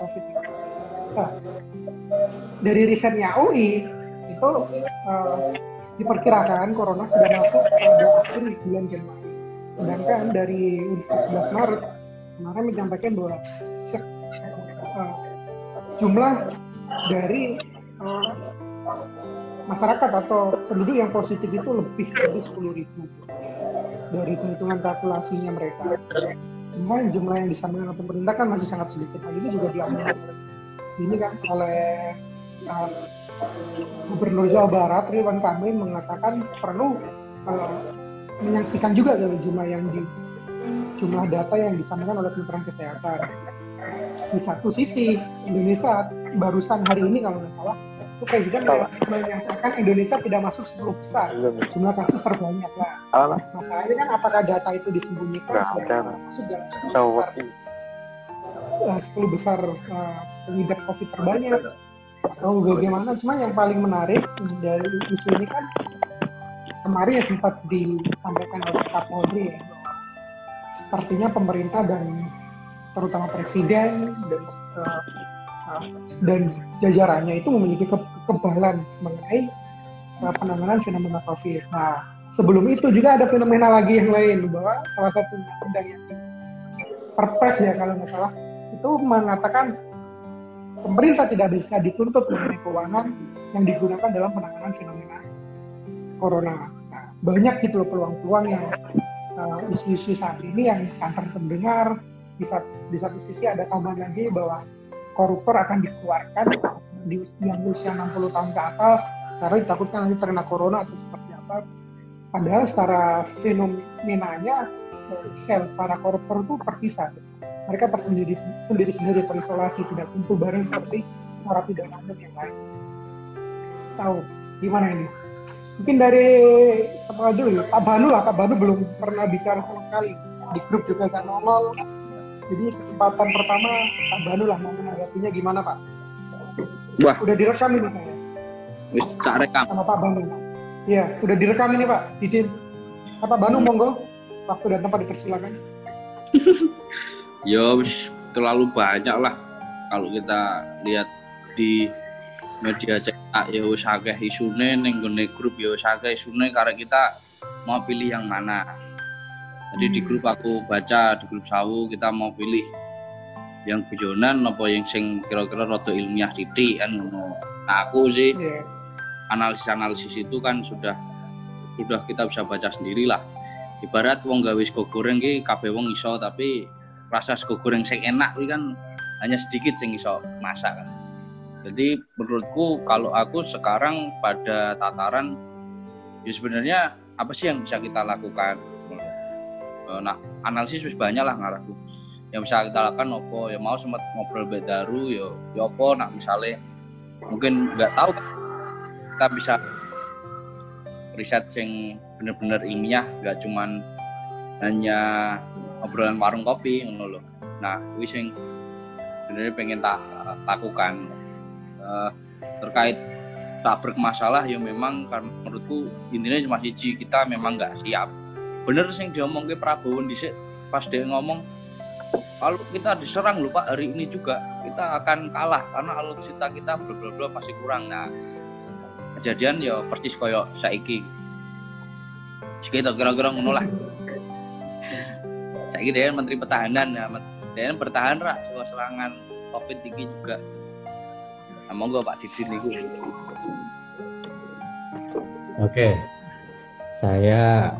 COVID ini. Nah, dari risetnya UI itu diperkirakan corona sudah masuk pada akhir bulan Januari. Sedangkan dari Universitas 11 Maret kemarin menyampaikan bahwa jumlah dari masyarakat atau penduduk yang positif itu lebih dari 10.000 dari hitungan kalkulasinya mereka. Cuma jumlah yang disampaikan oleh pemerintah kan masih sangat sedikit. Nah, ini juga diambil ini kan oleh Gubernur Jawa Barat Ridwan Kamil mengatakan perlu menyaksikan juga dari jumlah data yang disampaikan oleh Kementerian Kesehatan. Di satu sisi Indonesia barusan hari ini kalau nggak salah itu Presiden menyatakan Indonesia tidak masuk 10 besar jumlah kasus terbanyak lah. Masalahnya kan apakah data itu disembunyikan sebagai masuk dalam 10 besar pengidap COVID terbanyak atau bagaimana? Cuma yang paling menarik dari isu ini kan kemarin yang sempat disampaikan oleh Kapolri ya, sepertinya pemerintah dan terutama Presiden dan jajarannya itu memiliki kekebalan mengenai penanganan fenomena COVID. Nah, sebelum itu juga ada fenomena lagi yang lain bahwa salah satu undang yang Perpres ya kalau nggak salah itu mengatakan pemerintah tidak bisa dituntut mengenai keuangan yang digunakan dalam penanganan fenomena corona. Nah, banyak gitu loh peluang-peluang yang isu-isu saat ini yang sangat terdengar. Di satu sisi ada kabar lagi bahwa koruptor akan dikeluarkan yang usia 60 tahun ke atas karena ditakutkan nanti terkena corona atau seperti apa. Padahal secara fenomenanya sel para koruptor itu terpisah. Mereka sendiri terisolasi, tidak kumpul bareng seperti narapidana yang lain. Tahu gimana ini? Mungkin dari apa dulu ya? Pak Banu belum pernah bicara sama sekali. Di grup juga kan nongol. Jadi kesempatan pertama Pak Banu lah mau menanggapinya gimana Pak? Wah, udah direkam ini Pak ya? Wis tak rekam. Sama Pak Banu. Iya, udah direkam ini Pak. Didin. Pak Banu monggo, waktu dan tempat dipersilakan. Ya wis terlalu banyak lah kalau kita lihat di media cetak ya wis akeh isune ning gone grup ya wis akeh isune karena kita mau pilih yang mana. Jadi di grup aku baca, di grup Sawu kita mau pilih yang guyonan apa yang sing kira-kira rada ilmiah titik kan ngono. Nah, aku sih analisis itu kan sudah kita bisa baca sendirilah. Ibarat wong gawe sego goreng ki kabeh wong iso tapi rasa sego goreng sing enak kuwi kan hanya sedikit sing iso masak kan. Jadi menurutku kalau aku sekarang pada tataran ya sebenarnya apa sih yang bisa kita lakukan? Nah, analisis wis banyak lah ngarahku. Yang bisa kita lakukan opo ya mau sempat ngobrol bedaru ya opo nak misalnya mungkin nggak tahu kita bisa riset yang benar-benar ilmiah, nggak cuman hanya obrolan warung kopi ngono loh. Nah, kuwi sing sebenarnya pengen tak lakukan terkait tak bermasalah ya memang kan menurutku intinya masih kita memang nggak siap. Bener sing diomong ke Prabowo dhisik pas dia ngomong kalau kita diserang lho Pak hari ini juga kita akan kalah karena alutsista kita bla pasti kurang. Nah, kejadian ya persis koyo saiki. Sekitar kira-kira ngono lah. Saiki dia Menteri Pertahanan ya, dia bertahan ra serangan Covid tinggi juga. Nah, monggo Pak Didin niku. Oke. Saya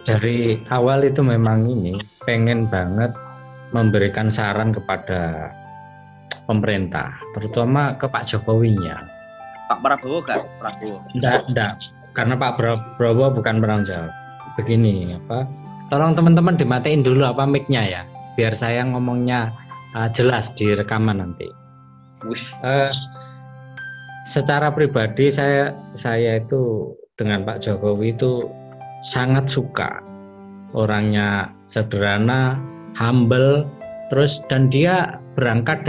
dari awal itu memang pengen banget memberikan saran kepada pemerintah, terutama ke Pak Jokowinya. Pak Prabowo kan? Prabowo. Enggak, karena Pak Prabowo bukan penanggung jawab. Begini, tolong teman-teman dimatiin dulu mic-nya ya, biar saya ngomongnya jelas di rekaman nanti. Secara pribadi saya itu dengan Pak Jokowi itu sangat suka, orangnya sederhana, humble, terus dan dia berangkat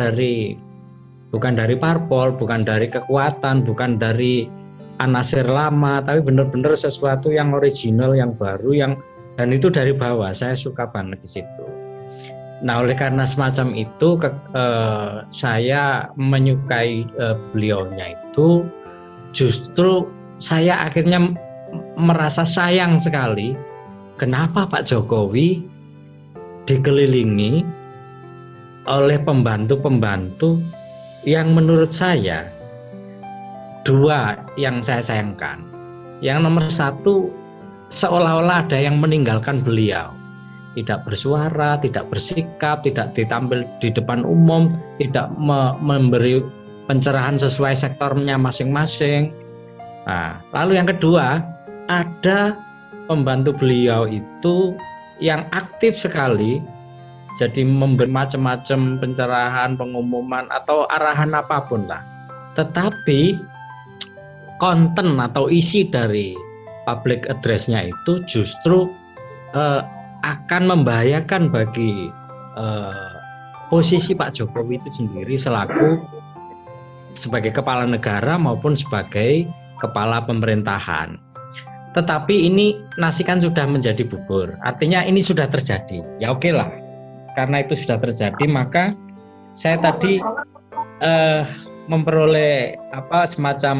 bukan dari parpol, bukan dari kekuatan, bukan dari anasir lama, tapi benar-benar sesuatu yang original, yang baru, dan itu dari bawah. Saya suka banget di situ. Nah, oleh karena semacam itu saya menyukai beliaunya itu, justru saya akhirnya merasa sayang sekali kenapa Pak Jokowi dikelilingi oleh pembantu-pembantu yang menurut saya dua yang saya sayangkan. Yang nomor satu, seolah-olah ada yang meninggalkan beliau, tidak bersuara, tidak bersikap, tidak ditampil di depan umum, tidak memberi pencerahan sesuai sektornya masing-masing. Nah, lalu yang kedua, ada pembantu beliau itu yang aktif sekali, jadi memberi macam-macam pencerahan, pengumuman atau arahan apapun lah. Tetapi konten atau isi dari public address-nya itu justru akan membahayakan bagi posisi Pak Jokowi itu sendiri selaku sebagai kepala negara maupun sebagai kepala pemerintahan. Tetapi ini nasi kan sudah menjadi bubur, artinya ini sudah terjadi. Ya oke lah, karena itu sudah terjadi maka saya tadi memperoleh semacam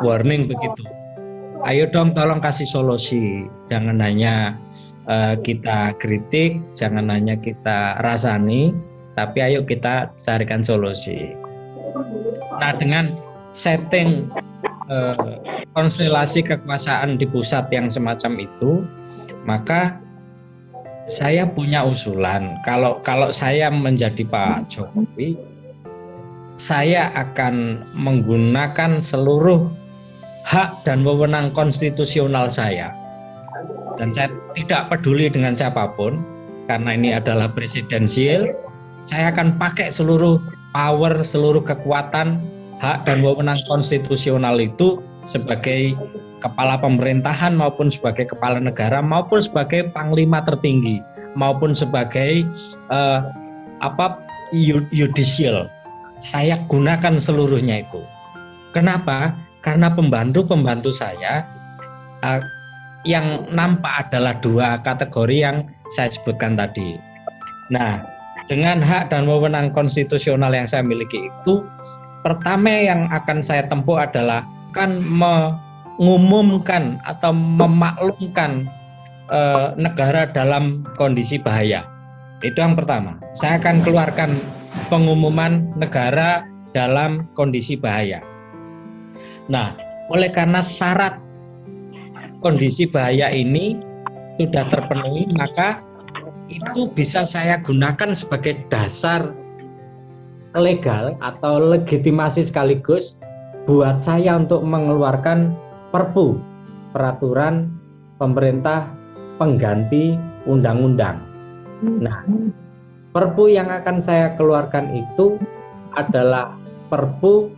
warning begitu. Ayo dong tolong kasih solusi, jangan hanya kita kritik, jangan hanya kita rasani, tapi ayo kita carikan solusi. Nah, dengan setting konstelasi kekuasaan di pusat yang semacam itu, maka saya punya usulan. Kalau saya menjadi Pak Jokowi, saya akan menggunakan seluruh hak dan wewenang konstitusional saya, dan saya tidak peduli dengan siapapun karena ini adalah presidensial. Saya akan pakai seluruh power, seluruh kekuatan, hak dan wewenang konstitusional itu sebagai kepala pemerintahan maupun sebagai kepala negara maupun sebagai panglima tertinggi maupun sebagai judicial. Saya gunakan seluruhnya itu. Kenapa? Karena pembantu-pembantu saya yang nampak adalah dua kategori yang saya sebutkan tadi. Nah, dengan hak dan wewenang konstitusional yang saya miliki itu, pertama yang akan saya tempuh adalah akan mengumumkan atau memaklumkan negara dalam kondisi bahaya. Itu yang pertama. Saya akan keluarkan pengumuman negara dalam kondisi bahaya. Nah, oleh karena syarat kondisi bahaya ini sudah terpenuhi, maka itu bisa saya gunakan sebagai dasar legal atau legitimasi sekaligus buat saya untuk mengeluarkan perpu, peraturan pemerintah pengganti undang-undang. Nah, perpu yang akan saya keluarkan itu adalah perpu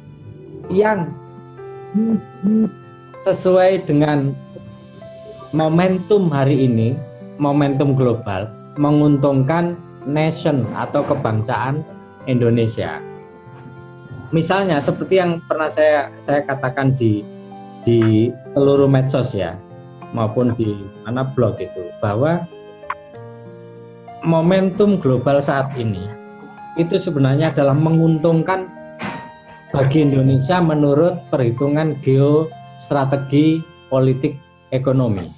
yang sesuai dengan momentum hari ini, momentum global, menguntungkan nation atau kebangsaan Indonesia. Misalnya seperti yang pernah saya katakan di seluruh medsos ya, maupun di blog itu, bahwa momentum global saat ini itu sebenarnya adalah menguntungkan bagi Indonesia menurut perhitungan geostrategi politik ekonomi.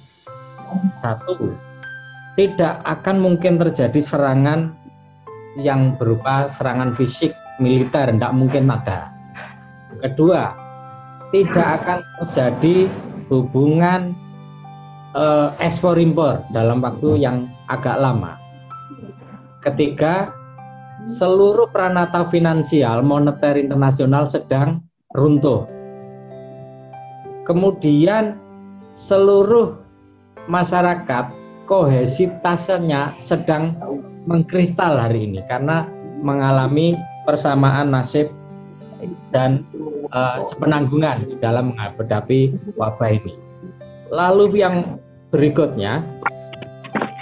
Satu, tidak akan mungkin terjadi serangan yang berupa serangan fisik militer, tidak mungkin ada. Kedua, tidak akan terjadi hubungan ekspor impor dalam waktu yang agak lama. Ketiga, seluruh pranata finansial moneter internasional sedang runtuh. Kemudian seluruh masyarakat kohesitasnya sedang mengkristal hari ini karena mengalami persamaan nasib dan sepenanggungan dalam menghadapi wabah ini. Lalu yang berikutnya,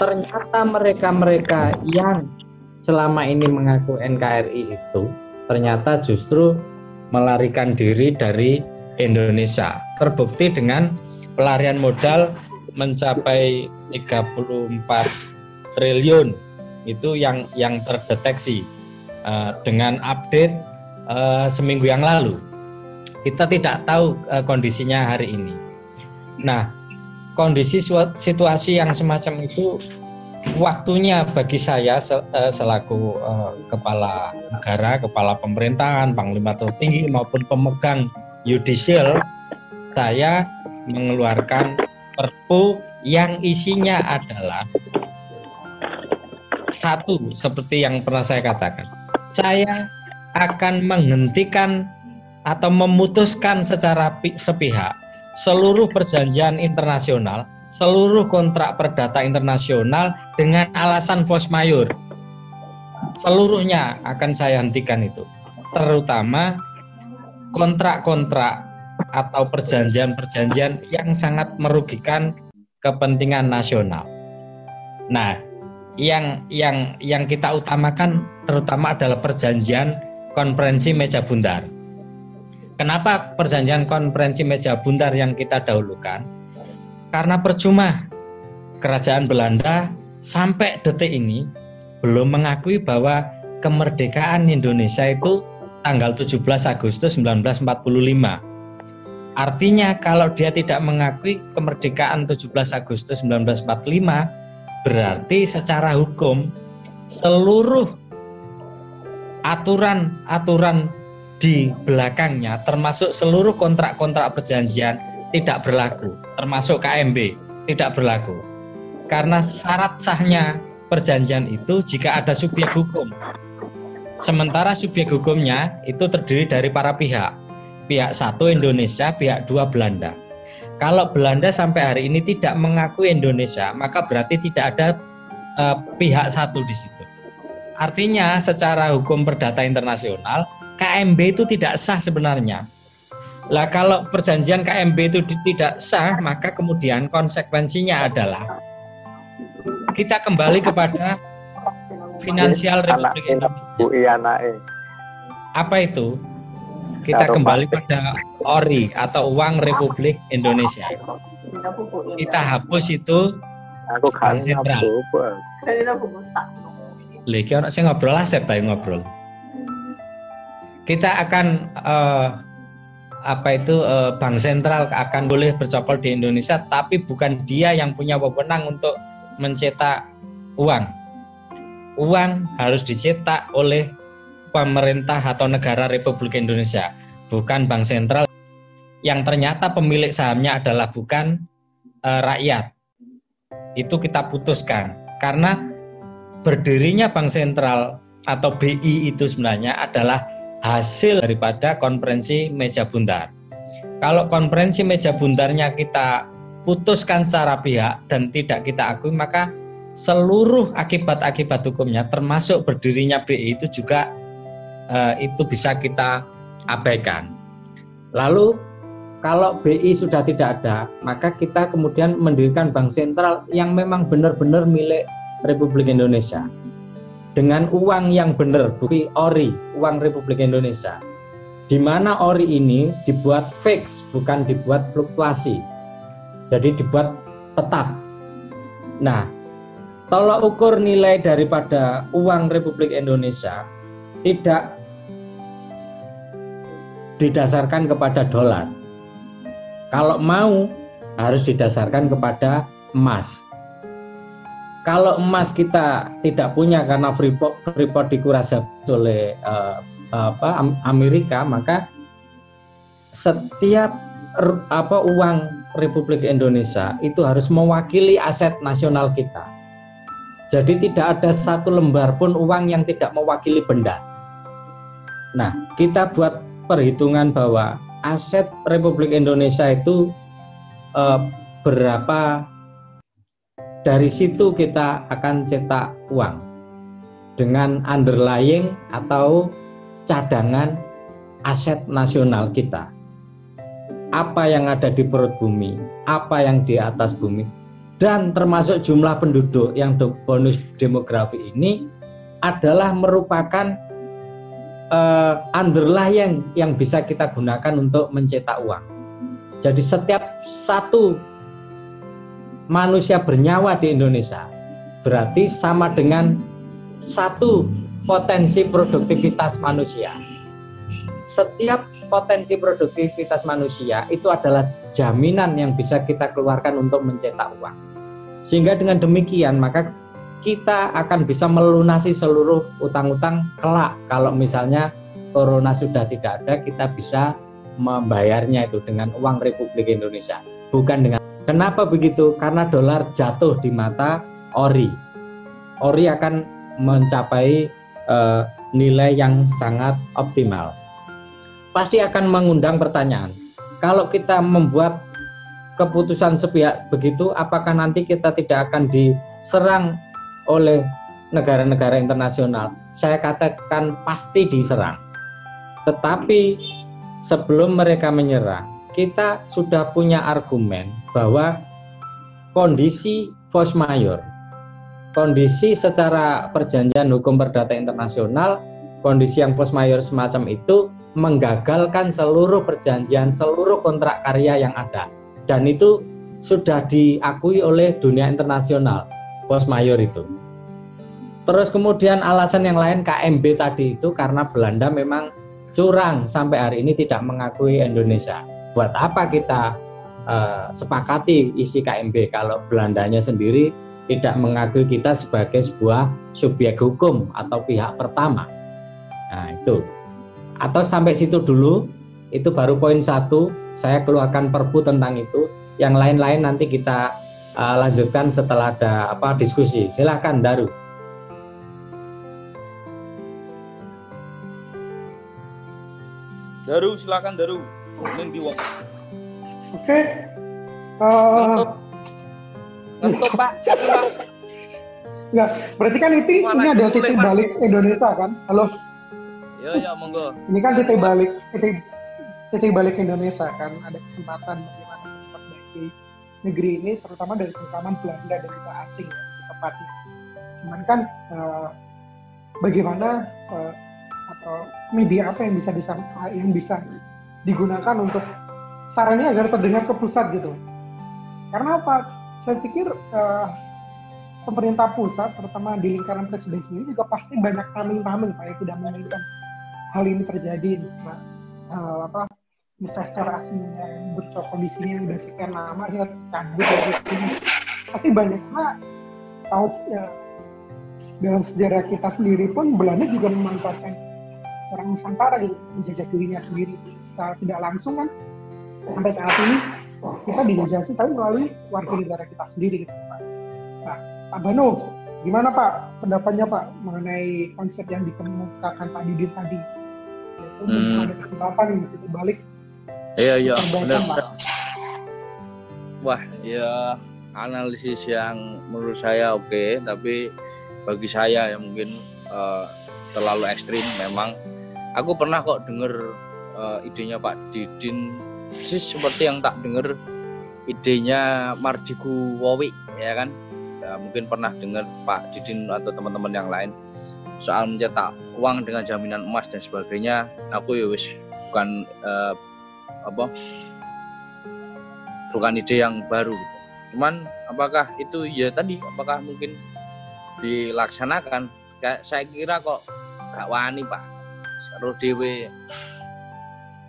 ternyata mereka-mereka yang selama ini mengaku NKRI itu ternyata justru melarikan diri dari Indonesia. Terbukti dengan pelarian modal mencapai 34 triliun itu yang terdeteksi dengan update seminggu yang lalu. Kita tidak tahu kondisinya hari ini. Nah, kondisi situasi yang semacam itu waktunya bagi saya selaku kepala negara, kepala pemerintahan, panglima tertinggi maupun pemegang yudisial, saya mengeluarkan Perpu yang isinya adalah satu, seperti yang pernah saya katakan, saya akan menghentikan atau memutuskan secara sepihak seluruh perjanjian internasional, seluruh kontrak perdata internasional dengan alasan force majeure. Seluruhnya akan saya hentikan itu, terutama kontrak-kontrak atau perjanjian-perjanjian yang sangat merugikan kepentingan nasional. Nah, yang kita utamakan terutama adalah perjanjian konferensi meja bundar. Kenapa perjanjian konferensi meja bundar yang kita dahulukan? Karena percuma kerajaan Belanda sampai detik ini belum mengakui bahwa kemerdekaan Indonesia itu tanggal 17 Agustus 1945. Artinya kalau dia tidak mengakui kemerdekaan 17 Agustus 1945, berarti secara hukum seluruh aturan-aturan di belakangnya, termasuk seluruh kontrak-kontrak perjanjian tidak berlaku, termasuk KMB tidak berlaku. Karena syarat sahnya perjanjian itu jika ada subjek hukum. Sementara subjek hukumnya itu terdiri dari para pihak. Pihak satu Indonesia, pihak dua Belanda. Kalau Belanda sampai hari ini tidak mengakui Indonesia, maka berarti tidak ada pihak satu di situ. Artinya secara hukum perdata internasional, KMB itu tidak sah sebenarnya. Lah kalau perjanjian KMB itu tidak sah, maka kemudian konsekuensinya adalah kita kembali kepada finansial Republik Indonesia. Apa itu? Kita kembali pada ORI atau Uang Republik Indonesia. Kita hapus itu Bank Sentral. Lagi orang saya ngobrol asep tadi ngobrol. Kita akan Bank Sentral akan boleh bercokol di Indonesia, tapi bukan dia yang punya wewenang untuk mencetak uang. Uang harus dicetak oleh pemerintah atau negara Republik Indonesia, bukan Bank Sentral yang ternyata pemilik sahamnya adalah bukan rakyat. Itu kita putuskan karena berdirinya Bank Sentral atau BI itu sebenarnya adalah hasil daripada konferensi meja bundar. Kalau konferensi meja bundarnya kita putuskan secara pihak dan tidak kita akui, maka seluruh akibat-akibat hukumnya termasuk berdirinya BI itu juga itu bisa kita abaikan. Lalu kalau BI sudah tidak ada, maka kita kemudian mendirikan Bank Sentral yang memang benar-benar milik Republik Indonesia dengan uang yang benar, bukan ORI, uang Republik Indonesia. Di mana ORI ini dibuat fix, bukan dibuat fluktuasi. Jadi dibuat tetap. Nah, tolak ukur nilai daripada uang Republik Indonesia tidak didasarkan kepada dolar. Kalau mau harus didasarkan kepada emas. Kalau emas kita tidak punya karena Freeport dikuras oleh Amerika, maka setiap uang Republik Indonesia itu harus mewakili aset nasional kita. Jadi tidak ada satu lembar pun uang yang tidak mewakili benda. Nah, kita buat perhitungan bahwa aset Republik Indonesia itu berapa, dari situ kita akan cetak uang dengan underlying atau cadangan aset nasional kita. Apa yang ada di perut bumi, apa yang di atas bumi, dan termasuk jumlah penduduk yang bonus demografi ini adalah merupakan underlying yang bisa kita gunakan untuk mencetak uang. Jadi setiap satu manusia bernyawa di Indonesia berarti sama dengan satu potensi produktivitas manusia. Setiap potensi produktivitas manusia itu adalah jaminan yang bisa kita keluarkan untuk mencetak uang. Sehingga dengan demikian maka kita akan bisa melunasi seluruh utang-utang kelak. Kalau misalnya corona sudah tidak ada, kita bisa membayarnya itu dengan uang Republik Indonesia. Bukan dengan. Kenapa begitu? Karena dolar jatuh di mata ori. Ori akan mencapai nilai yang sangat optimal. Pasti akan mengundang pertanyaan. Kalau kita membuat keputusan sepihak begitu, apakah nanti kita tidak akan diserang oleh negara-negara internasional? Saya katakan pasti diserang. Tetapi sebelum mereka menyerang, kita sudah punya argumen bahwa kondisi force majeure, kondisi secara perjanjian hukum perdata internasional, kondisi yang force majeure semacam itu menggagalkan seluruh perjanjian, seluruh kontrak karya yang ada. Dan itu sudah diakui oleh dunia internasional, force majeure itu. Terus kemudian alasan yang lain KMB tadi itu karena Belanda memang curang sampai hari ini tidak mengakui Indonesia. Buat apa kita sepakati isi KMB kalau Belandanya sendiri tidak mengakui kita sebagai sebuah subjek hukum atau pihak pertama. Nah itu. Atau sampai situ dulu, itu baru poin 1, saya keluarkan perpu tentang itu. Yang lain-lain nanti kita lanjutkan setelah ada diskusi. Silakan Daru. Daru, silakan Daru. Oke. Ngetuk Pak. Enggak, berarti kan ini ada titik balik Indonesia kan? Halo. Ya, monggo. Ini kan titik balik Indonesia kan, ada kesempatan bagaimana memperbaiki negeri ini, terutama dari pengalaman Belanda dan juga asing ya, tepatnya. Cuman kan bagaimana atau media apa yang bisa digunakan untuk sarannya agar terdengar ke pusat gitu. Karena apa? Saya pikir pemerintah pusat, terutama di lingkaran presiden sendiri juga pasti banyak tameng-tameng Pak yang tidak menginginkan hal ini terjadi, misalnya investor asingnya yang bocor kondisinya yang udah sekian lama dia cabut dari sini. Pasti banyak Pak. Tahu ya, dalam sejarah kita sendiri pun Belanda juga memanfaatkan orang Nusantara gitu, menjajah dirinya sendiri secara tidak langsung kan. Sampai saat ini kita dijajah tapi melalui warga negara kita sendiri gitu Pak. Nah, Pak Banu, gimana Pak pendapatnya Pak mengenai konsep yang dikemukakan Pak Didin tadi? Yaitu ada kesempatan yang begitu balik. Iya, benar. Wah, ya analisis yang menurut saya oke, tapi bagi saya yang mungkin terlalu ekstrim memang. Aku pernah kok dengar idenya Pak Didin persis seperti yang tak dengar idenya Mardigu Wowi, ya kan? Ya, mungkin pernah dengar Pak Didin atau teman-teman yang lain soal mencetak uang dengan jaminan emas dan sebagainya. Aku ya wis bukan ide yang baru gitu. Cuman apakah itu ya tadi, apakah mungkin dilaksanakan? Kayak saya kira kok gak wani Pak. Roh dewe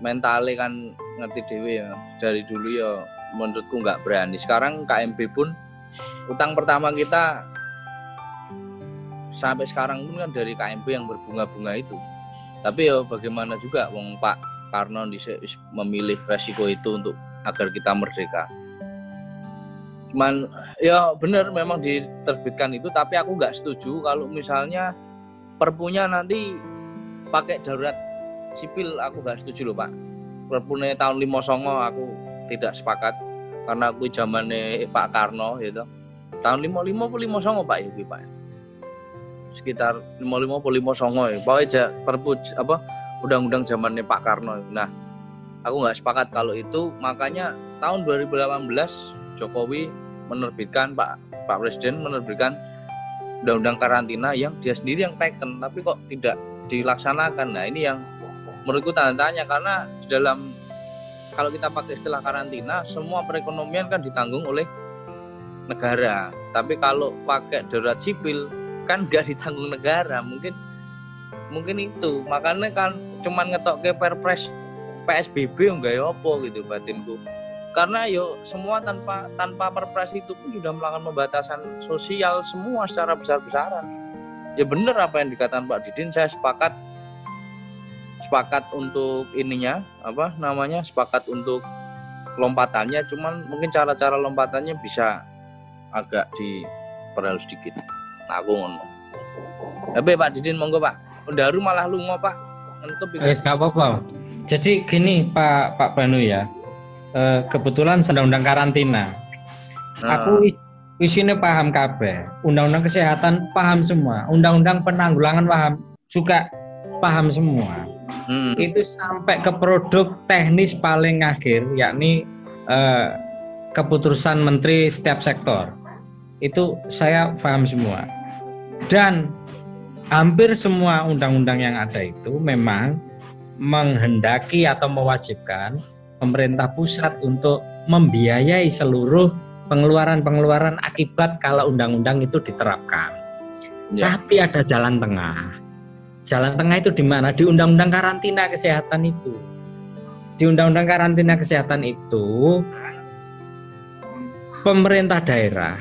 mentale kan ngerti dewe ya. Dari dulu ya menurutku gak berani. Sekarang KMB pun utang pertama kita sampai sekarang pun kan dari KMB yang berbunga-bunga itu. Tapi ya bagaimana juga wong Pak Karno memilih resiko itu untuk agar kita merdeka. Cuman ya benar memang diterbitkan itu, tapi aku nggak setuju kalau misalnya perpunya nanti pakai darurat sipil. Aku nggak setuju loh Pak. Perpunya tahun 59 aku tidak sepakat karena aku zamannya Pak Karno gitu. Tahun 55 atau 59 Pak ya Pak. Sekitar 55 atau 59 ya. Pokoknya perpu undang-undang zamannya Pak Karno. Nah, aku nggak sepakat kalau itu. Makanya tahun 2018 Jokowi menerbitkan Pak Presiden menerbitkan undang-undang karantina yang dia sendiri yang teken, tapi kok tidak dilaksanakan. Nah, ini yang menurutku tanda tanya, karena di dalam kalau kita pakai istilah karantina, semua perekonomian kan ditanggung oleh negara. Tapi kalau pakai darurat sipil, kan nggak ditanggung negara. Mungkin itu makanya kan cuman ngetok ke perpres PSBB enggak ya apa gitu batinku. Karena yo semua tanpa perpres itu pun sudah melakukan pembatasan sosial semua secara besar-besaran. Ya benar apa yang dikatakan Pak Didin, saya sepakat untuk ininya sepakat untuk lompatannya, cuman mungkin cara-cara lompatannya bisa agak diperhalus sedikit. Nah aku ngono. Tapi Pak Didin monggo Pak. Undaru malah lunga Pak. Entup iki. Wis gak apa-apa. Jadi gini Pak Banu ya. Kebetulan undang-undang karantina. Aku isinya paham kabeh. Undang-undang kesehatan paham semua. Undang-undang penanggulangan paham juga paham semua. Itu sampai ke produk teknis paling akhir, yakni keputusan menteri setiap sektor. Itu saya paham semua. Dan hampir semua undang-undang yang ada itu memang menghendaki atau mewajibkan pemerintah pusat untuk membiayai seluruh pengeluaran akibat kalau undang-undang itu diterapkan. Ya. Tapi ada jalan tengah. Jalan tengah itu di mana? Di undang-undang karantina kesehatan itu. Di undang-undang karantina kesehatan itu pemerintah daerah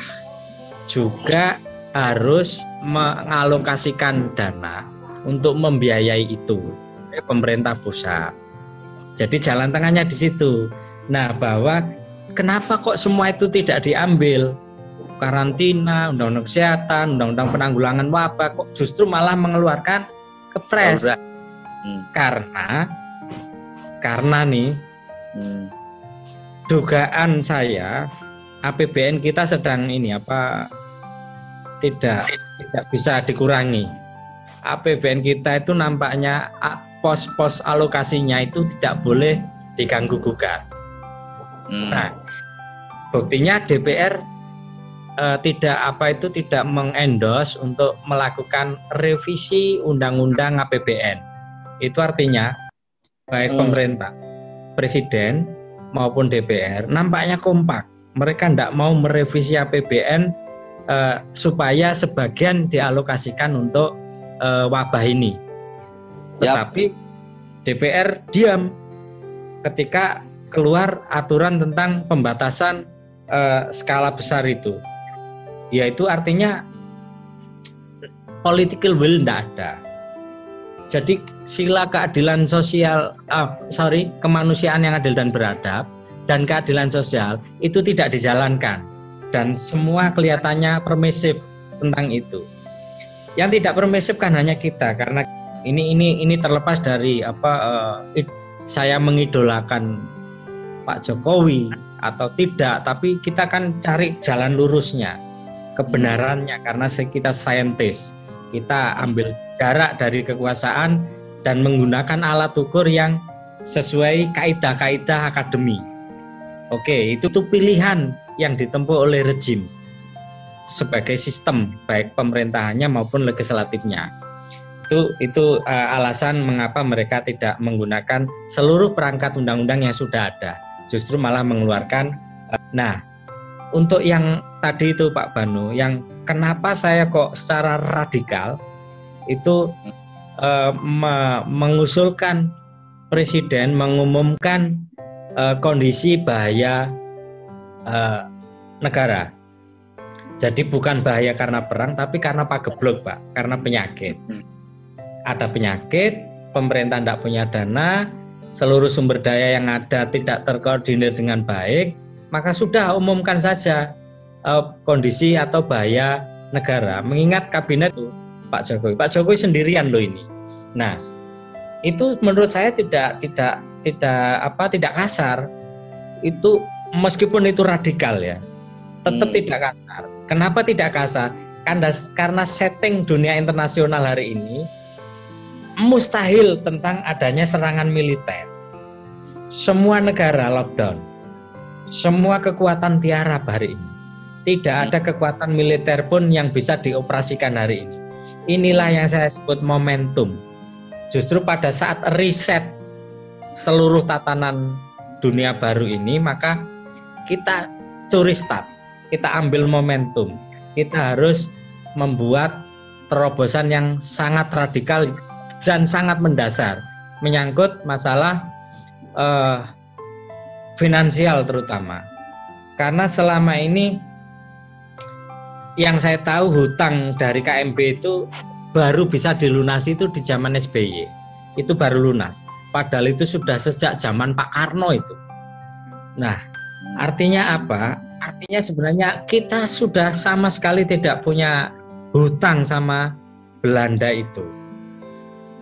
juga harus mengalokasikan dana untuk membiayai itu pemerintah pusat. Jadi jalan tengahnya di situ. Nah, bahwa kenapa kok semua itu tidak diambil? Karantina, undang-undang kesehatan, undang-undang penanggulangan wabah kok justru malah mengeluarkan kepres. Karena nih dugaan saya APBN kita sedang tidak bisa dikurangi. APBN kita itu nampaknya pos-pos alokasinya itu tidak boleh diganggu gugat. Nah, buktinya DPR tidak mengendorse untuk melakukan revisi undang-undang APBN. Itu artinya baik pemerintah, presiden maupun DPR nampaknya kompak. Mereka tidak mau merevisi APBN supaya sebagian dialokasikan untuk wabah ini. Tetapi DPR diam ketika keluar aturan tentang pembatasan skala besar itu. Yaitu artinya political will tidak ada. Jadi sila keadilan sosial, kemanusiaan yang adil dan beradab dan keadilan sosial itu tidak dijalankan dan semua kelihatannya permisif tentang itu. Yang tidak permisif kan hanya kita, karena ini terlepas dari saya mengidolakan Pak Jokowi atau tidak, tapi kita kan cari jalan lurusnya, kebenarannya, karena kita saintis. Kita ambil jarak dari kekuasaan dan menggunakan alat ukur yang sesuai kaidah-kaidah akademi. Oke, itu tuh pilihan yang ditempuh oleh rejim sebagai sistem baik pemerintahannya maupun legislatifnya. Itu alasan mengapa mereka tidak menggunakan seluruh perangkat undang-undang yang sudah ada, justru malah mengeluarkan. Nah, untuk yang tadi itu Pak Banu, yang kenapa saya kok secara radikal itu mengusulkan presiden mengumumkan kondisi bahaya negara. Jadi bukan bahaya karena perang, tapi karena pageblok Pak, karena penyakit. Ada penyakit, pemerintah tidak punya dana, seluruh sumber daya yang ada tidak terkoordinir dengan baik, maka sudah umumkan saja kondisi atau bahaya negara. Mengingat kabinet itu Pak Jokowi sendirian loh ini. Nah, itu menurut saya tidak kasar. Itu meskipun itu radikal ya, tetap tidak kasar. Kenapa tidak kasar? Karena setting dunia internasional hari ini mustahil tentang adanya serangan militer. Semua negara lockdown. Semua kekuatan tiarap hari ini. Tidak ada kekuatan militer pun yang bisa dioperasikan hari ini. Inilah yang saya sebut momentum. Justru pada saat riset seluruh tatanan dunia baru ini, maka kita curi start. Kita ambil momentum. Kita harus membuat terobosan yang sangat radikal dan sangat mendasar menyangkut masalah finansial terutama. Karena selama ini yang saya tahu hutang dari KMB itu baru bisa dilunasi itu di zaman SBY. Itu baru lunas. Padahal itu sudah sejak zaman Pak Karno itu. Nah, artinya apa? Artinya sebenarnya kita sudah sama sekali tidak punya hutang sama Belanda itu.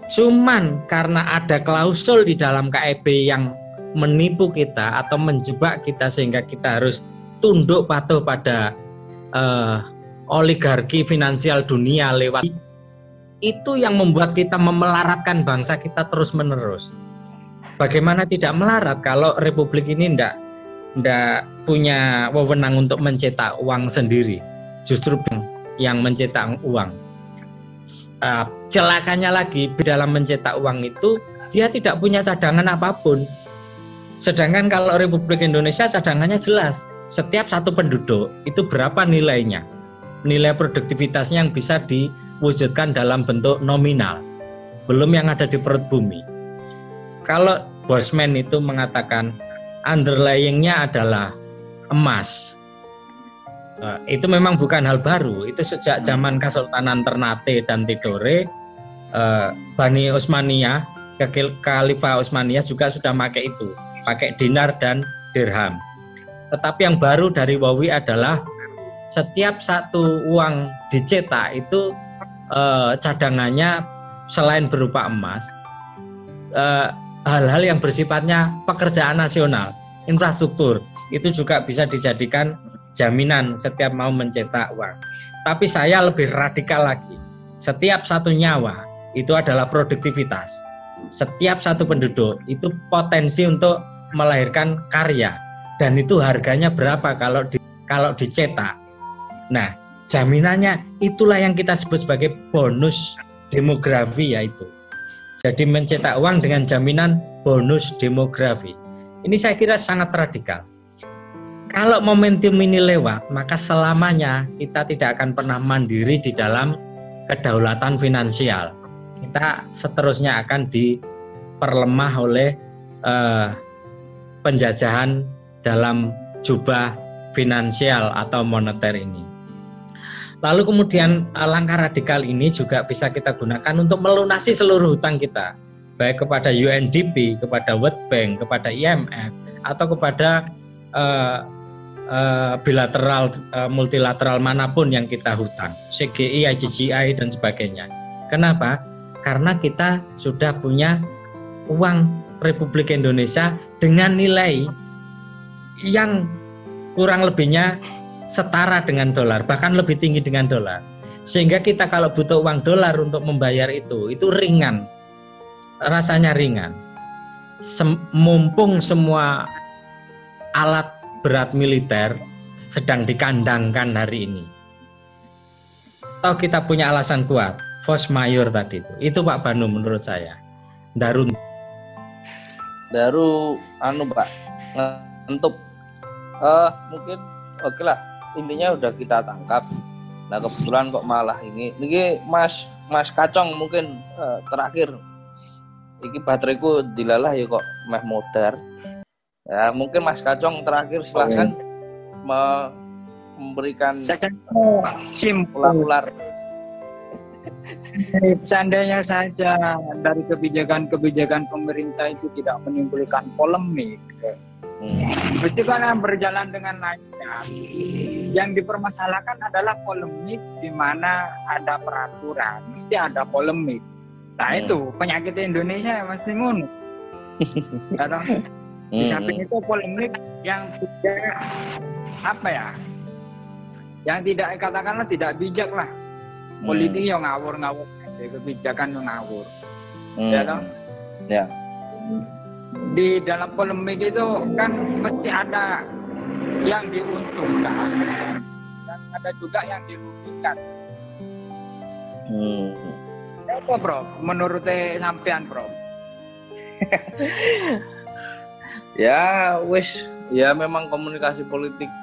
Cuman karena ada klausul di dalam KEB yang menipu kita atau menjebak kita sehingga kita harus tunduk patuh pada oligarki finansial dunia lewat itu yang membuat kita memelaratkan bangsa kita terus menerus. Bagaimana tidak melarat kalau republik ini tidak punya wewenang untuk mencetak uang sendiri, justru yang mencetak uang. Celakanya lagi di dalam mencetak uang itu dia tidak punya cadangan apapun. Sedangkan kalau Republik Indonesia cadangannya jelas, setiap satu penduduk itu berapa nilainya, nilai produktivitasnya yang bisa diwujudkan dalam bentuk nominal, belum yang ada di perut bumi. Kalau Bosman itu mengatakan underlying-nya adalah emas, itu memang bukan hal baru. Itu sejak zaman Kesultanan Ternate dan Tidore, Bani Utsmaniyah, Khalifah Utsmaniyah juga sudah pakai itu, pakai dinar dan dirham. Tetapi yang baru dari Wawi adalah setiap satu uang dicetak itu cadangannya selain berupa emas, hal-hal yang bersifatnya pekerjaan nasional, infrastruktur, itu juga bisa dijadikan jaminan setiap mau mencetak uang. Tapi saya lebih radikal lagi. Setiap satu nyawa itu adalah produktivitas. Setiap satu penduduk itu potensi untuk melahirkan karya. Dan itu harganya berapa kalau dicetak. Nah, jaminannya itulah yang kita sebut sebagai bonus demografi yaitu. Jadi mencetak uang dengan jaminan bonus demografi. Ini saya kira sangat radikal. Kalau momentum ini lewat, maka selamanya kita tidak akan pernah mandiri di dalam kedaulatan finansial. Kita seterusnya akan diperlemah oleh penjajahan dalam jubah finansial atau moneter ini. Lalu kemudian langkah radikal ini juga bisa kita gunakan untuk melunasi seluruh hutang kita, baik kepada UNDP, kepada World Bank, kepada IMF, atau kepada bilateral, multilateral manapun yang kita hutang, CGI, IGGI, dan sebagainya. Kenapa? Karena kita sudah punya uang Republik Indonesia dengan nilai yang kurang lebihnya setara dengan dolar, bahkan lebih tinggi dengan dolar. Sehingga kita kalau butuh uang dolar untuk membayar itu ringan, rasanya ringan. Mumpung semua alat berat militer sedang dikandangkan hari ini. Atau kita punya alasan kuat, force majeure tadi itu Pak Banu menurut saya. Daru Pak, ngentup. Mungkin oke lah, intinya udah kita tangkap. Nah kebetulan kok malah ini Mas Kacong mungkin terakhir iki bateraiku dilalah ya kok meh modar. Ya mungkin Mas Kacong terakhir silahkan memberikan ular. Seandainya saja dari kebijakan pemerintah itu tidak menimbulkan polemik, mesti kan berjalan dengan lancar. Yang dipermasalahkan adalah polemik di mana ada peraturan, mesti ada polemik. Nah itu penyakit Indonesia mesti ngono. Di samping itu polemik yang tidak yang tidak katakanlah tidak bijak lah. Politik yang ngawur-ngawur, kebijakan yang ngawur. Ya toh? Ya. Di dalam polemik itu kan mesti ada yang diuntungkan dan ada juga yang dirugikan. Apa bro? Menurut sampean bro? Ya memang komunikasi politik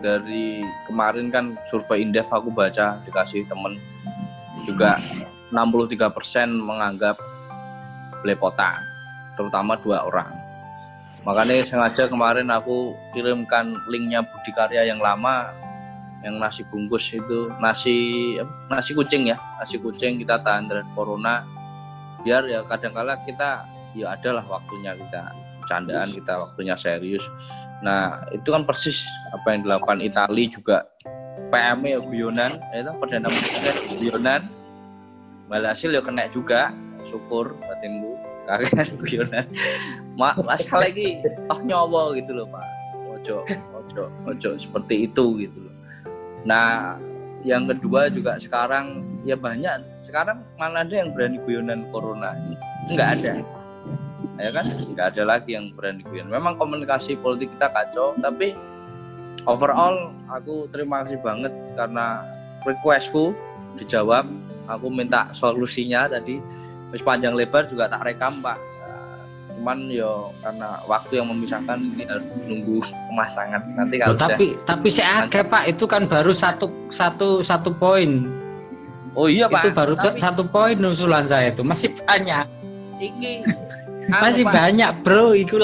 dari kemarin kan survei Indef aku baca dikasih temen juga 63% menganggap belepotan, terutama 2 orang. Makanya sengaja kemarin aku kirimkan linknya Budi Karya yang lama, yang nasi bungkus itu, nasi kucing ya, nasi kucing kita tahan dari corona, biar ya kadang-kala kita ya adalah waktunya kita candaan, kita waktunya serius. Nah itu kan persis apa yang dilakukan Italia juga, PM ya guyonan, itu Perdana Menteri guyonan, walhasil ya kena juga, syukur batinku, kalian guyonan. Masalah lagi toh nyawa gitu loh Pak, ojo seperti itu gitu loh. Nah yang kedua juga sekarang ya banyak, sekarang mana ada yang berani guyonan corona, nggak ada. Ya kan, nggak ada lagi yang berani guyon. Memang komunikasi politik kita kacau, tapi overall aku terima kasih banget karena requestku dijawab. Aku minta solusinya tadi, wis panjang lebar juga tak rekam Pak. Cuman yo karena waktu yang memisahkan ini harus menunggu pemasangan. Nanti kalau tapi seagak Pak, itu kan baru satu poin. Oh iya Pak. Itu baru satu poin usulan saya itu, masih banyak. Iki masih Pak, banyak bro, itu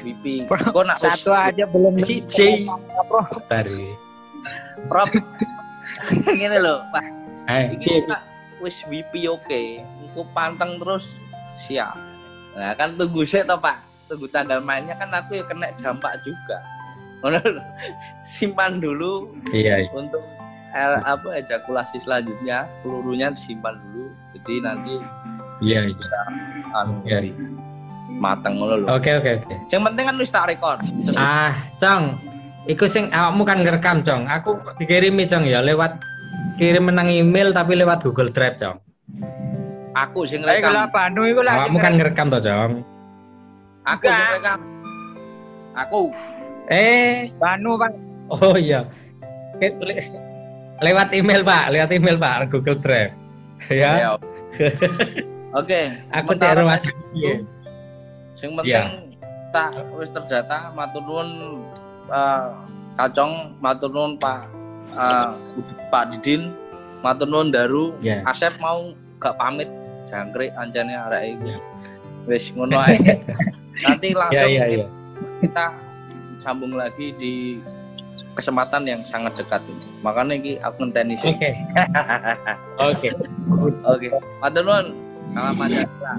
BP. Satu aja belum si J. Prof. Gini loh Pak. Iki Pak. Wis BP oke. Engko panteng terus siap. Nah kan tunggu sih toh Pak. Tunggu tanggal mainnya kan aku ya kena dampak juga. Simpan dulu. Iya. Untuk ejakulasi selanjutnya pelurunya disimpan dulu. Jadi nanti iya bisa mateng ngono lho. Oke. Yang penting kan wis tak rekor. Cong, iku sing awakmu kan ngerekam, Cong. Aku dikirimi, Cong ya, lewat kirim menang email tapi lewat Google Drive, Cong. Aku sing rekam. Awakmu kan ngerekam toh, Cong. Aku sing rekam. Aku. Banu, Pak. Oh iya. Lewat email, Pak, Google Drive. Ya. Oke, aku di rumah sakit. Sing penting tak wis terdata. Matur nuwun Kacong, matur nuwun Pak Didin, matur nuwun Daru. Asep mau gak pamit jangkrik ancane arek iki. Wis ngono ae. Nanti langsung kita sambung lagi di kesempatan yang sangat dekat ini. Makanya iki aku ngenteni sih. Oke. Matur nuwun. Salam Pancasila.